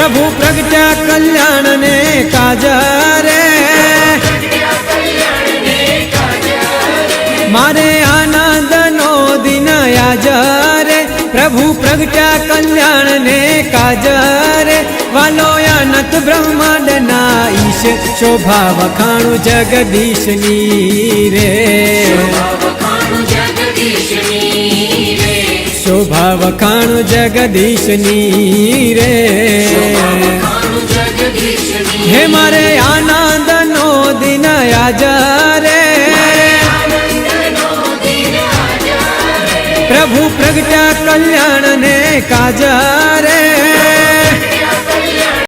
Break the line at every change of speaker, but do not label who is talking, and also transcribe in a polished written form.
प्रभु प्रगट्या कल्याण ने काज रे मारे आनंद नो दिन आज रे प्रभु प्रगट्या कल्याण ने काज रे वालो अनंत ब्रह्मांड ना ईश शोभा वखाणु जगदीश नी रे शोभा वखाणु जगदीश नी रे हे मारे आनंद नो दिन आज रे प्रभु प्रगट्या कल्याण ने काज